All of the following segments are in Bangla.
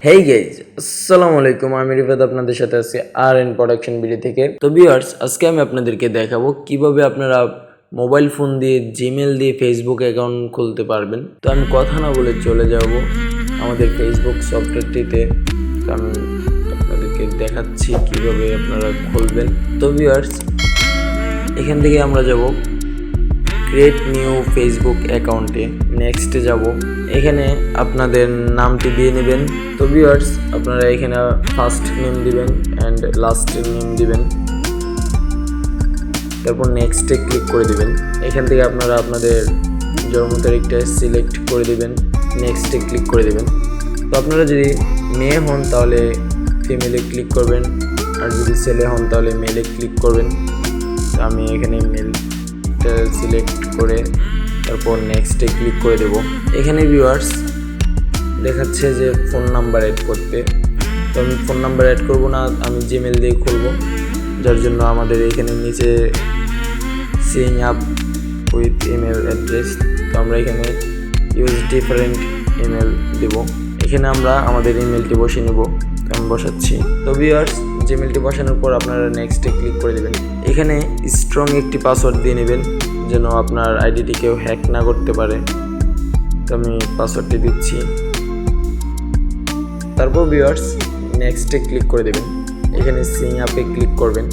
হেই গাইজ, আসসালামু আলাইকুম। আমি রিফাত আপনাদের সাথে আছি প্রোডাকশন ভিডিও থেকে। তো ভিউয়ার্স, আজকে আমি আপনাদেরকে দেখাবো কিভাবে আপনারা মোবাইল ফোন দিয়ে জিমেল দিয়ে ফেসবুক অ্যাকাউন্ট খুলতে পারবেন। তো আমি কথা না বলে চলে যাব আমাদের ফেসবুক সফটওয়্যারটিতে। তো আমি আপনাদেরকে দেখাচ্ছি কিভাবে আপনারা খুলবেন। তো ভিউয়ার্স, এখান থেকে আমরা যাব ক্রিয়েট নিউ ফেসবুক অ্যাকাউন্টে, নেক্সটে যাব। এখানে আপনাদের নামটি দিয়ে নেবেন। তো ভিউয়ার্স, আপনারা এখানে ফার্স্ট নেম দিবেন অ্যান্ড লাস্ট নেম দিবেন, তারপর নেক্সটে ক্লিক করে দিবেন। এখান থেকে আপনারা আপনাদের জন্ম তারিখটা সিলেক্ট করে দিবেন, নেক্সটে ক্লিক করে দিবেন। তো আপনারা যদি মেয়ে হন তাহলে ফিমেলে ক্লিক করবেন, আর যদি ছেলে হন তাহলে মেলে ক্লিক করবেন। তো আমি এখানে মেলটা সিলেক্ট করে তারপর নেক্সটে ক্লিক করে দেব। এখানে ভিউয়ার্স দেখাচ্ছে যে ফোন নাম্বার অ্যাড করতে। তো আমি ফোন নাম্বার অ্যাড করব না, আমি জিমেল দিয়ে খুলব, যার জন্য আমাদের এখানে নিচে Singh up with email address. তো আমরা এখানে ইউজ ডিফারেন্ট ইমেল দেব। এখানে আমরা আমাদের ইমেলটি বসিয়ে নেব। তো আমি বসাচ্ছি। তো ভিউয়ার্স, জিমেলটি বসানোর পর আপনারা নেক্সটে ক্লিক করে দেবেন। এখানে স্ট্রং একটি পাসওয়ার্ড দিয়ে নেবেন যেন আপনার আইডিটি কেউ হ্যাক না করতে পারে। তো আমি পাসওয়ার্ডটি দিচ্ছি। তারপর ভিউয়ার্স নেক্সটে ক্লিক করে দেবেন। এখানে সিং আপে ক্লিক করবেন।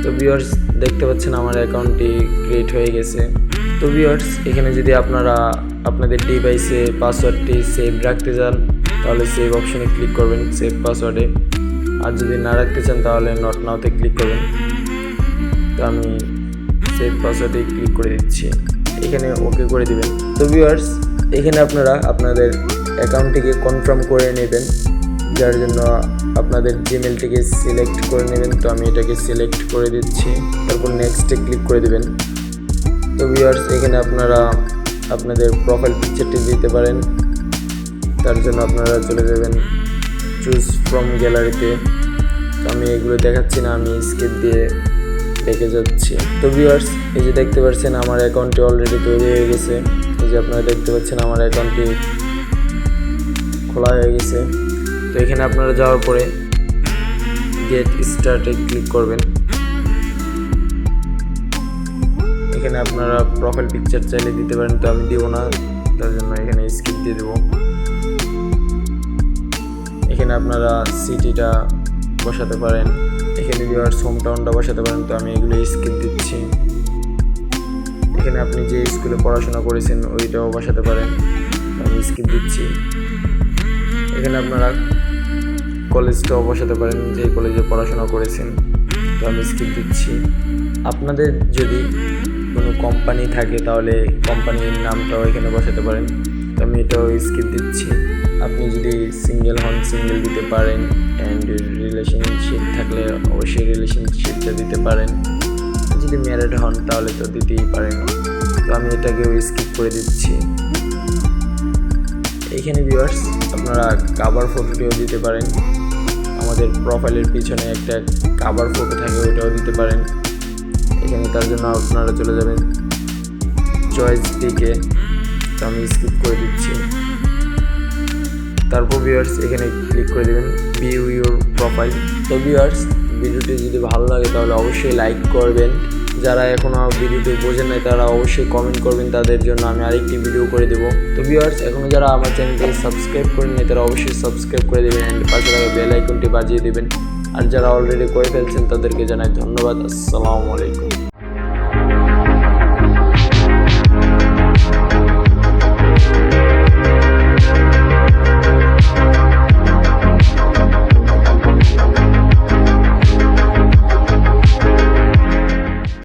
তো ভিউয়ার্স দেখতে পাচ্ছেন আমার অ্যাকাউন্টটি ক্রিয়েট হয়ে গেছে। তো ভিউয়ার্স, এখানে যদি আপনারা আপনাদের ডিভাইসে পাসওয়ার্ডটি সেভ রাখতে চান তাহলে সেভ অপশনে ক্লিক করবেন, সেভ পাসওয়ার্ডে। আর যদি না রাখতে চান তাহলে নট নাওতে ক্লিক করবেন। তো আমি সেভ পাসওয়ার্ডে ক্লিক করে দিচ্ছি, এখানে ওকে করে দিবেন। তো ভিউয়ার্স, এখানে আপনারা আপনাদের অ্যাকাউন্টটিকে কনফার্ম করে নেবেন, যার জন্য আপনাদের জিমেলটিকে সিলেক্ট করে নেবেন। তো আমি এটাকে সিলেক্ট করে দিচ্ছি, তারপর নেক্সটে ক্লিক করে দিবেন। তো ভিউয়ার্স, এখানে আপনারা আপনাদের প্রোফাইল পিকচারটি দিতে পারেন, তার জন্য আপনারা চলে যাবেন চুজ ফ্রম গ্যালারিতে। তো আমি এগুলো দেখাচ্ছি না, আমি স্কিপ দিয়ে দেখে যাচ্ছি। তো ভিউয়ার্স, এই যে দেখতে পাচ্ছেন আমার অ্যাকাউন্টটি অলরেডি তৈরি হয়ে গেছে। এই যে আপনারা দেখতে পাচ্ছেন আমার অ্যাকাউন্টটি খোলা হয়ে গেছে। তো এখানে আপনারা যাওয়ার পরে গেট স্টার্টে ক্লিক করবেন। এখানে আপনারা প্রোফাইল পিকচার চাইলে দিতে পারেন, তো আমি দিব না, তার জন্য এখানে স্কিপ দিয়ে দেব। এখানে আপনারা সিটিটা বসাতে পারেন, এখানে ভিউয়ার্স হোম টাউনটা বসাতে পারেন। তো আমি এগুলো স্কিপ দিচ্ছি। এখানে আপনি যে স্কুলে পড়াশোনা করেছেন ওইটাও বসাতে পারেন, আমি স্কিপ দিচ্ছি। এখানে আপনারা কলেজটাও বসাতে পারেন, যে কলেজে পড়াশোনা করেছেন। তো আমি স্কিপ দিচ্ছি। আপনাদের যদি কোনো কোম্পানি থাকে তাহলে কোম্পানির নামটাও এখানে বসাতে পারেন। তো আমি এটাও স্কিপ দিচ্ছি। আপনি যদি সিঙ্গেল হন সিঙ্গেল দিতে পারেন, অ্যান্ড রিলেশনশিপ থাকলে অবশ্যই রিলেশনশিপটা দিতে পারেন। যদি ম্যারিড হন তাহলে তো দিতেই পারেন। তো আমি এটাকেও স্কিপ করে দিচ্ছি। এইখানে ভিউয়ার্স আপনারা কাভার ফটোটিও দিতে পারেন, আমাদের প্রোফাইলের পিছনে একটা কাভার ফটো থাকে ওইটাও দিতে পারেন। এখানে তার জন্য আপনারা চলে যাবেন চয়েস দিকে। তো আমি স্কিপ করে দিচ্ছি। তারপর ভিউয়ার্স এখানে ক্লিক করে দেবেন ভিউ ইউর প্রোফাইল। তো ভিউয়ার্স, ভিডিওটি যদি ভালো লাগে তাহলে অবশ্যই লাইক করবেন। যারা এখনও ভিডিওটি বোঝেন নাই তারা অবশ্যই কমেন্ট করবেন, তাদের জন্য আমি আরেকটি ভিডিও করে দেবো। তো ভিউয়ার্স, এখনও যারা আমার চ্যানেলটিকে সাবস্ক্রাইব করেন নাই তারা অবশ্যই সাবস্ক্রাইব করে দেবেন অ্যান্ড পাশে থাকা বেল আইকনটি বাজিয়ে দেবেন। আর যারা অলরেডি করে ফেলছেন তাদেরকে জানাই ধন্যবাদ। আসসালামু আলাইকুম।